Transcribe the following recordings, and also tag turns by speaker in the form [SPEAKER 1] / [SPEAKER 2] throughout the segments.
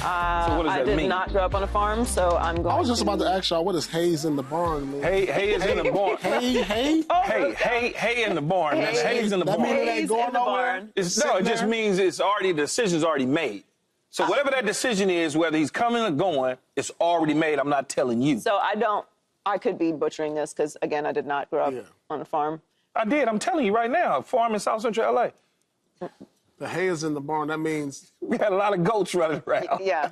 [SPEAKER 1] So what does that mean?
[SPEAKER 2] I did not grow up on a farm, so I'm going
[SPEAKER 3] I was just about to ask y'all, what is haze in the barn mean?
[SPEAKER 1] Hay is in the barn.
[SPEAKER 3] Hay?
[SPEAKER 1] Hay in the barn. That's haze in the barn.
[SPEAKER 3] That mean it ain't going nowhere?
[SPEAKER 1] No, it just means the decision's already made. So whatever that decision is, whether he's coming or going, it's already made. I'm not telling you.
[SPEAKER 2] So I could be butchering this because, again, I did not grow up on a farm.
[SPEAKER 1] I did. I'm telling you right now, a farm in South Central L.A.
[SPEAKER 3] The hay is in the barn. That means
[SPEAKER 1] we had a lot of goats running around.
[SPEAKER 2] Yeah.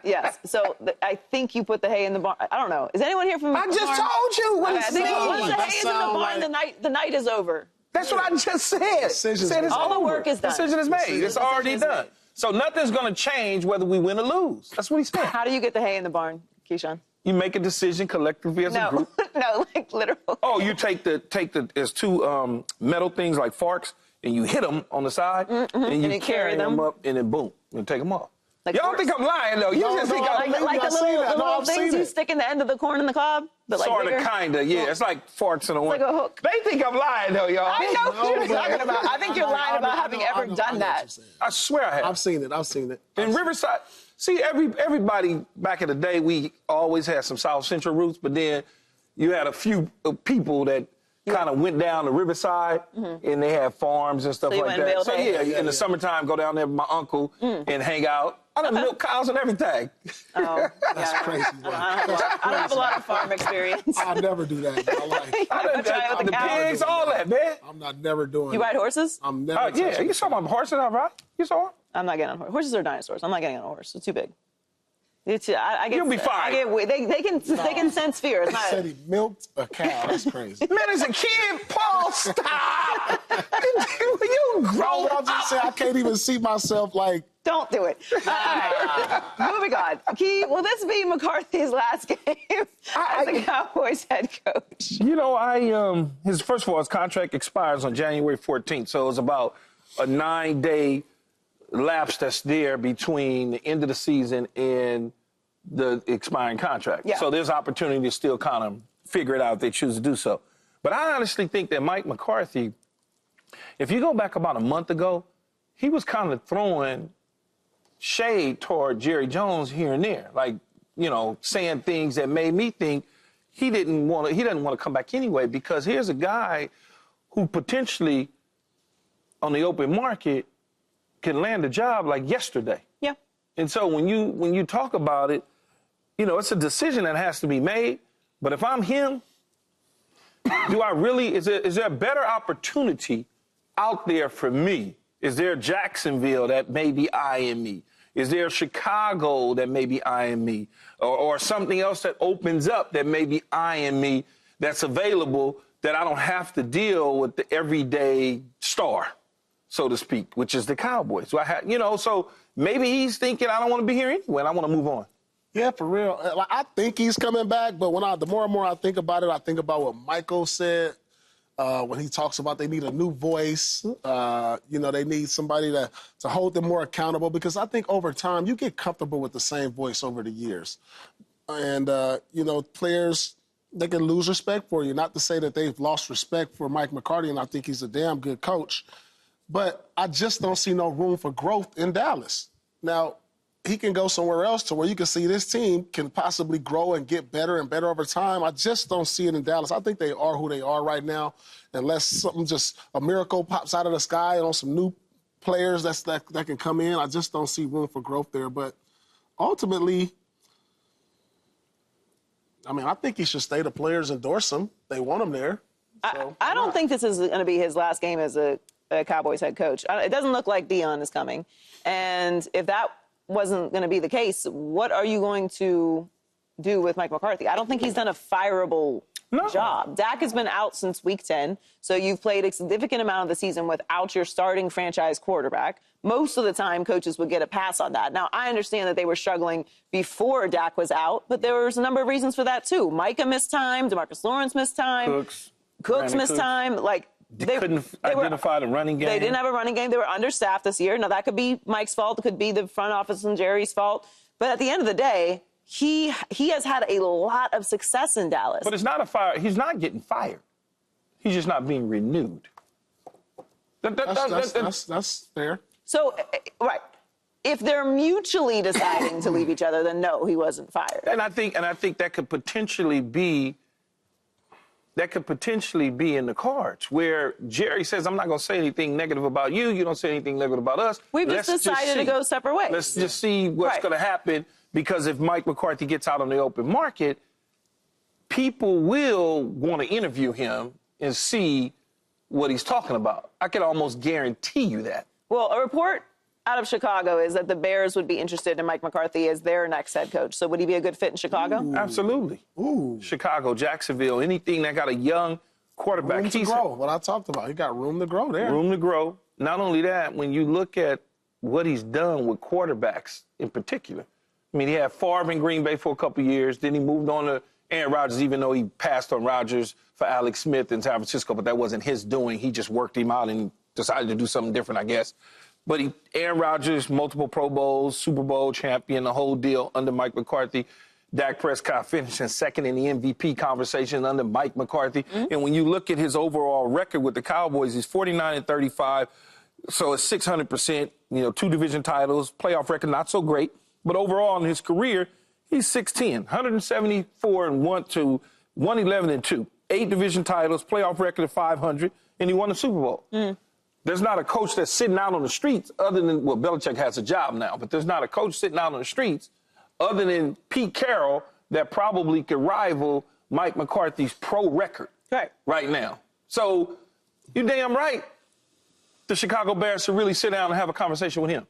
[SPEAKER 2] Yes. So I think you put the hay in the barn. I don't know. Is anyone here from?
[SPEAKER 1] I just told you. What
[SPEAKER 2] I think once the hay is in the barn, the night is over.
[SPEAKER 1] That's what I just said.
[SPEAKER 2] All the work is done.
[SPEAKER 1] Decision is made. It's already done. So nothing's going to change whether we win or lose. That's what he said.
[SPEAKER 2] How do you get the hay in the barn, Keyshawn?
[SPEAKER 1] You make a decision collectively as a group.
[SPEAKER 2] No, like literal.
[SPEAKER 1] Oh, you take there's two metal things like forks, and you hit them on the side, and you carry them up, and then boom, you take them off.
[SPEAKER 2] Like
[SPEAKER 1] y'all don't think I'm lying, though. You just think I'm
[SPEAKER 2] like the little things you stick in the end of the corn in the cob?
[SPEAKER 1] Sort of, kind of, yeah. It's like forks in a one.
[SPEAKER 2] It's like a hook.
[SPEAKER 1] They think I'm lying, though, y'all.
[SPEAKER 2] I know what you're talking about. I think you're lying about having ever done that.
[SPEAKER 1] I swear I have.
[SPEAKER 3] I've seen it.
[SPEAKER 1] In Riverside, see, everybody back in the day, we always had some South Central roots, but then you had a few people that kind of went down to Riverside, and they had farms and stuff like that. So, in the summertime, go down there with my uncle and hang out. I done milk cows and everything.
[SPEAKER 2] Oh,
[SPEAKER 3] that's crazy.
[SPEAKER 2] I don't have a lot of farm experience.
[SPEAKER 3] I'll never do that in my life.
[SPEAKER 1] I done the pigs, all that, man.
[SPEAKER 3] I'm not never doing
[SPEAKER 2] You ride horses?
[SPEAKER 3] I'm never.
[SPEAKER 1] Yeah, you saw my horses I ride? You saw them?
[SPEAKER 2] I'm not getting on horses. Horses are dinosaurs. I'm not getting on a horse. It's too big.
[SPEAKER 1] You'll be fine.
[SPEAKER 2] They can sense fear. It's
[SPEAKER 3] He said he milked a cow. That's crazy.
[SPEAKER 1] Man, as a kid, Paul, stop. You grow up.
[SPEAKER 3] I'm just saying, I can't even see myself like.
[SPEAKER 2] Don't do it. Moving on. Key, will this be McCarthy's last game as the Cowboys head coach?
[SPEAKER 1] You know, first of all, his contract expires on January 14th, so it's about a 9-day lapse that's there between the end of the season and the expiring contract.
[SPEAKER 2] Yeah.
[SPEAKER 1] So there's opportunity to still kind of figure it out if they choose to do so. But I honestly think that Mike McCarthy, if you go back about a month ago, he was kind of throwing shade toward Jerry Jones here and there, like, you know, saying things that made me think he doesn't want to come back anyway, because here's a guy who potentially on the open market can land a job like yesterday.
[SPEAKER 2] Yeah.
[SPEAKER 1] And so when you talk about it, you know, it's a decision that has to be made. But if I'm him, is there a better opportunity out there for me? Is there Jacksonville that may be eyeing me? Is there Chicago that may be eyeing me? Or something else that opens up that may be eyeing me that's available that I don't have to deal with the everyday star, so to speak, which is the Cowboys. So so maybe he's thinking, I don't want to be here anyway, and I want to move on.
[SPEAKER 3] Yeah, for real. Like, I think he's coming back, but the more and more I think about it, I think about what Michael said when he talks about they need a new voice. They need somebody to hold them more accountable, because I think over time you get comfortable with the same voice over the years. And, players, they can lose respect for you. Not to say that they've lost respect for Mike McCarthy, and I think he's a damn good coach. But I just don't see no room for growth in Dallas. Now, he can go somewhere else to where you can see this team can possibly grow and get better and better over time. I just don't see it in Dallas. I think they are who they are right now, unless a miracle pops out of the sky on some new players that can come in. I just don't see room for growth there. But ultimately, I think he should stay. The players endorse him. They want him there. So,
[SPEAKER 2] I don't think this is going to be his last game as a Cowboys head coach. It doesn't look like Dion is coming. And if that wasn't going to be the case, what are you going to do with Mike McCarthy? I don't think he's done a fireable job. Dak has been out since week 10, so you've played a significant amount of the season without your starting franchise quarterback. Most of the time, coaches would get a pass on that. Now, I understand that they were struggling before Dak was out, but there was a number of reasons for that, too. Micah missed time. DeMarcus Lawrence missed time. Cooks missed time.
[SPEAKER 1] They couldn't identify the running game.
[SPEAKER 2] They didn't have a running game. They were understaffed this year. Now, that could be Mike's fault. It could be the front office and Jerry's fault. But at the end of the day, he has had a lot of success in Dallas.
[SPEAKER 1] But it's not a fire. He's not getting fired. He's just not being renewed.
[SPEAKER 3] That's fair.
[SPEAKER 2] So, right. if they're mutually deciding to leave each other, then no, he wasn't fired.
[SPEAKER 1] And I think that could potentially be in the cards, where Jerry says, I'm not going to say anything negative about you. You don't say anything negative about us.
[SPEAKER 2] We've just decided to go separate ways.
[SPEAKER 1] Let's just see what's going to happen, because if Mike McCarthy gets out on the open market, people will want to interview him and see what he's talking about. I can almost guarantee you that.
[SPEAKER 2] Well, a report out of Chicago is that the Bears would be interested in Mike McCarthy as their next head coach. So would he be a good fit in Chicago?
[SPEAKER 1] Ooh. Absolutely.
[SPEAKER 3] Ooh.
[SPEAKER 1] Chicago, Jacksonville, anything that got a young quarterback.
[SPEAKER 3] Room to grow, what I talked about. He got room to grow there.
[SPEAKER 1] Room to grow. Not only that, when you look at what he's done with quarterbacks in particular, I mean, he had Favre in Green Bay for a couple of years. Then he moved on to Aaron Rodgers, even though he passed on Rodgers for Alex Smith in San Francisco, but that wasn't his doing. He just worked him out and decided to do something different, I guess. But Aaron Rodgers, multiple Pro Bowls, Super Bowl champion, the whole deal under Mike McCarthy. Dak Prescott finishing second in the MVP conversation under Mike McCarthy. Mm-hmm. And when you look at his overall record with the Cowboys, he's 49-35, so it's 600%, 2 division titles, playoff record not so great. But overall in his career, he's 6'10", 174-1 to 111-2, 8 division titles, playoff record of 500, and he won the Super Bowl. Mm. There's not a coach that's sitting out on the streets other than, well, Belichick has a job now, but there's not a coach sitting out on the streets other than Pete Carroll that probably could rival Mike McCarthy's pro record right now. So you're damn right. The Chicago Bears should really sit down and have a conversation with him.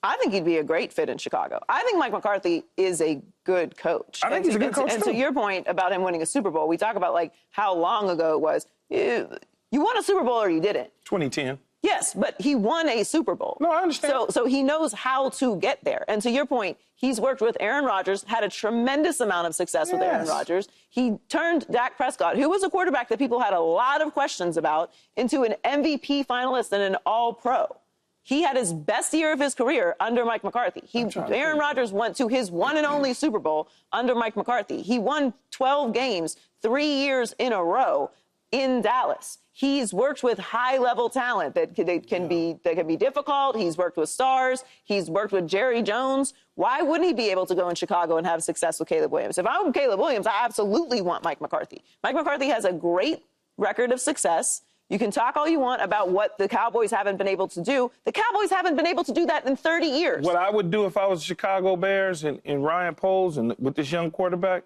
[SPEAKER 2] I think he'd be a great fit in Chicago. I think Mike McCarthy is a good coach.
[SPEAKER 1] I think he's a good coach,
[SPEAKER 2] and
[SPEAKER 1] too.
[SPEAKER 2] to your point about him winning a Super Bowl, we talk about, like, how long ago it was. You won a Super Bowl or you didn't.
[SPEAKER 1] 2010.
[SPEAKER 2] Yes, but he won a Super Bowl.
[SPEAKER 1] No, I understand.
[SPEAKER 2] So he knows how to get there. And to your point, he's worked with Aaron Rodgers, had a tremendous amount of success with Aaron Rodgers. He turned Dak Prescott, who was a quarterback that people had a lot of questions about, into an MVP finalist and an All-Pro. He had his best year of his career under Mike McCarthy. Aaron Rodgers went to his one and only Super Bowl under Mike McCarthy. He won 12 games 3 years in a row in Dallas. He's worked with high-level talent that can be difficult. He's worked with stars. He's worked with Jerry Jones. Why wouldn't he be able to go in Chicago and have success with Caleb Williams? If I'm Caleb Williams, I absolutely want Mike McCarthy. Mike McCarthy has a great record of success. You can talk all you want about what the Cowboys haven't been able to do. The Cowboys haven't been able to do that in 30 years.
[SPEAKER 1] What I would do if I was the Chicago Bears and Ryan Poles and with this young quarterback,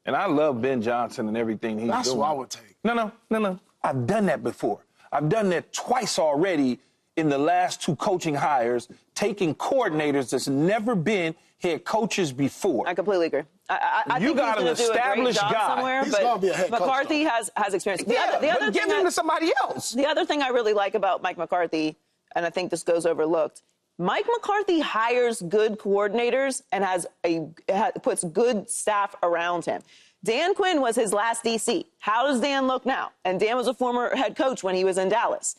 [SPEAKER 1] and I love Ben Johnson and everything he's doing.
[SPEAKER 3] That's what I would take.
[SPEAKER 1] No. I've done that before. I've done that twice already in the last 2 coaching hires, taking coordinators that's never been head coaches before.
[SPEAKER 2] I completely agree. I
[SPEAKER 1] you
[SPEAKER 2] think
[SPEAKER 1] got an established guy.
[SPEAKER 2] He's going to be a head McCarthy
[SPEAKER 3] coach,
[SPEAKER 2] has experience.
[SPEAKER 1] The other give him to somebody else.
[SPEAKER 2] The other thing I really like about Mike McCarthy, and I think this goes overlooked, Mike McCarthy hires good coordinators and puts good staff around him. Dan Quinn was his last DC. How does Dan look now? And Dan was a former head coach when he was in Dallas.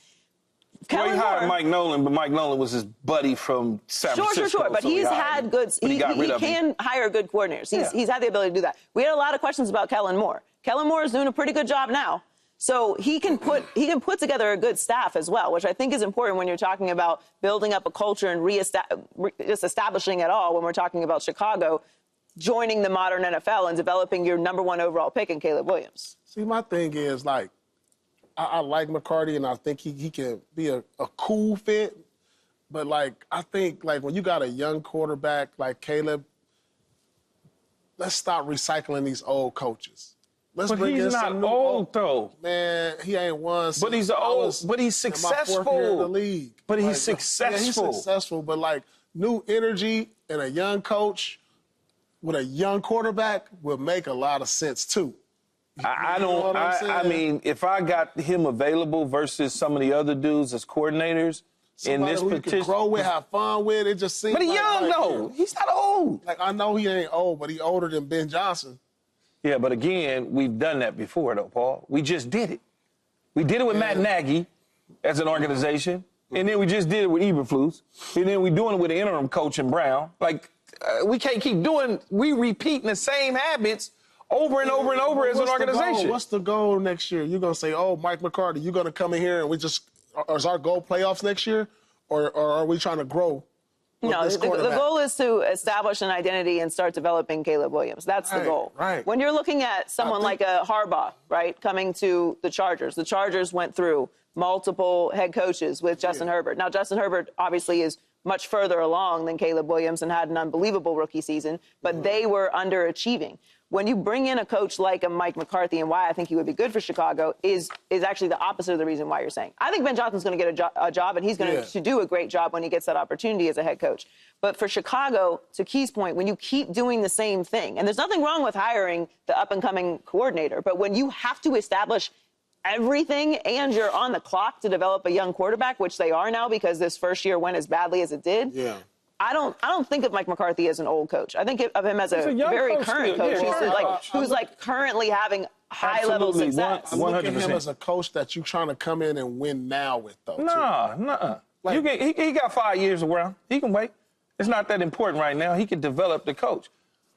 [SPEAKER 1] Well, he hired Mike Nolan, but Mike Nolan was his buddy from San Francisco.
[SPEAKER 2] Sure. But he's had good. He can hire good coordinators. He's had the ability to do that. We had a lot of questions about Kellen Moore. Kellen Moore is doing a pretty good job now. So he can put together a good staff as well, which I think is important when you're talking about building up a culture and just establishing it all when we're talking about Chicago joining the modern NFL and developing your #1 overall pick in Caleb Williams.
[SPEAKER 3] See, my thing is, like, I like McCarthy, and I think he can be a cool fit. But, like, I think, like, when you got a young quarterback like Caleb, let's stop recycling these old coaches. Let's bring in some new
[SPEAKER 1] old, though.
[SPEAKER 3] Man, he ain't won since
[SPEAKER 1] but he's old. But he's successful.
[SPEAKER 3] In my 4th year in the league.
[SPEAKER 1] But he's
[SPEAKER 3] like,
[SPEAKER 1] successful.
[SPEAKER 3] Yeah, he's successful. But, like, new energy and a young coach with a young quarterback will make a lot of sense, too.
[SPEAKER 1] I mean, if I got him available versus some of the other dudes as coordinators in this
[SPEAKER 3] who
[SPEAKER 1] petition,
[SPEAKER 3] you can grow with, have fun with, it just seems.
[SPEAKER 1] But he's young, though. He's not old.
[SPEAKER 3] Like, I know he ain't old, but he's older than Ben Johnson.
[SPEAKER 1] Yeah, but again, we've done that before, though, Paul. We just did it. We did it with Matt Nagy as an organization, and then we just did it with Eberflus, and then we're doing it with the interim coach in Brown. Like, we can't keep repeating the same habits over and over and over as an organization.
[SPEAKER 3] What's the goal next year? You're going to say, oh, Mike McCarthy, you're going to come in here and is our goal playoffs next year? Or are we trying to grow
[SPEAKER 2] No,
[SPEAKER 3] this
[SPEAKER 2] the
[SPEAKER 3] quarterback?
[SPEAKER 2] goal is to establish an identity and start developing Caleb Williams. That's the
[SPEAKER 3] Right,
[SPEAKER 2] goal.
[SPEAKER 3] right.
[SPEAKER 2] When you're looking at someone like a Harbaugh, right, coming to the Chargers went through multiple head coaches with Justin Herbert. Now, Justin Herbert obviously is much further along than Caleb Williams and had an unbelievable rookie season, but they were underachieving. When you bring in a coach like a Mike McCarthy, and why I think he would be good for Chicago is actually the opposite of the reason why you're saying. I think Ben Johnson's going to get a job, and he's going to do a great job when he gets that opportunity as a head coach. But for Chicago, to Key's point, when you keep doing the same thing, and there's nothing wrong with hiring the up-and-coming coordinator, but when you have to establish everything and you're on the clock to develop a young quarterback, which they are now because this first year went as badly as it did.
[SPEAKER 3] Yeah.
[SPEAKER 2] I don't think of Mike McCarthy as an old coach. I think of him as a
[SPEAKER 1] young
[SPEAKER 2] very
[SPEAKER 1] coach
[SPEAKER 2] current
[SPEAKER 1] still.
[SPEAKER 2] coach
[SPEAKER 1] Yeah,
[SPEAKER 2] who's currently having high-level
[SPEAKER 1] Absolutely.
[SPEAKER 2] success.
[SPEAKER 3] I look at him
[SPEAKER 1] 100%.
[SPEAKER 3] as a coach that you're trying to come in and win now with, though.
[SPEAKER 1] Nah. He got 5 years around. He can wait. It's not that important right now. He can develop the coach.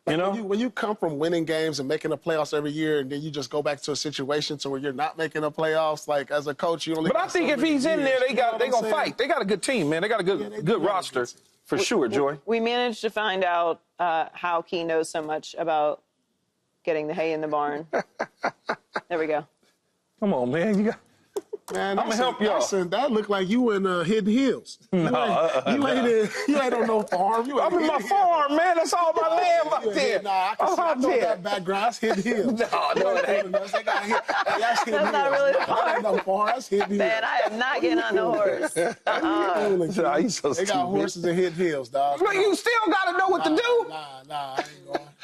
[SPEAKER 1] You know?
[SPEAKER 3] When you come from winning games and making the playoffs every year, and then you just go back to a situation to where you're not making the playoffs, like as a coach, you only.
[SPEAKER 1] But I think if he's in there, they gonna fight. They got a good team, man. They got a good roster for sure, Joy.
[SPEAKER 2] We managed to find out how Key knows so much about getting the hay in the barn. There we go.
[SPEAKER 1] Come on, man. You got.
[SPEAKER 3] Man,
[SPEAKER 1] I'ma help y'all.
[SPEAKER 3] That looked like you in Hidden Hills. You ain't on no farm.
[SPEAKER 1] I'm in my farm, man. That's all my land up there.
[SPEAKER 3] Nah, I can see
[SPEAKER 1] out
[SPEAKER 3] know
[SPEAKER 1] there.
[SPEAKER 3] that background. That's Hidden Hills.
[SPEAKER 1] No, it ain't.
[SPEAKER 3] That's Hidden Hills.
[SPEAKER 2] That's not really the farm.
[SPEAKER 3] That ain't no farm. That's Hidden Hills.
[SPEAKER 2] Man, I am not getting on the horse.
[SPEAKER 1] Nah, you so
[SPEAKER 3] They got
[SPEAKER 1] stupid.
[SPEAKER 3] horses in Hidden Hills, dog.
[SPEAKER 1] But you still got to know what to do.
[SPEAKER 3] Nah,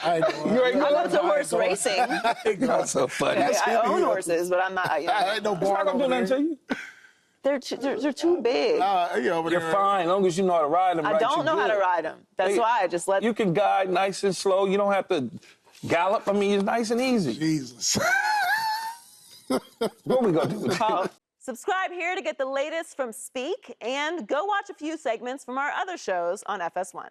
[SPEAKER 3] I ain't going.
[SPEAKER 1] You ain't
[SPEAKER 2] I'm
[SPEAKER 1] going.
[SPEAKER 2] up to horse racing.
[SPEAKER 3] I ain't going.
[SPEAKER 1] That's so funny.
[SPEAKER 2] I own horses, but I'm not.
[SPEAKER 3] I ain't no
[SPEAKER 1] I'm
[SPEAKER 3] barn
[SPEAKER 1] not gonna do
[SPEAKER 3] over
[SPEAKER 1] nothing
[SPEAKER 3] there.
[SPEAKER 1] to you.
[SPEAKER 2] They're too big.
[SPEAKER 1] You're fine, as long as you know how to ride them.
[SPEAKER 2] I don't know how to ride them. That's why I just let.
[SPEAKER 1] You can guide nice and slow. You don't have to gallop. I mean, it's nice and easy.
[SPEAKER 3] Jesus.
[SPEAKER 1] What we gonna do with you?
[SPEAKER 2] Subscribe here to get the latest from Speak, and go watch a few segments from our other shows on FS1.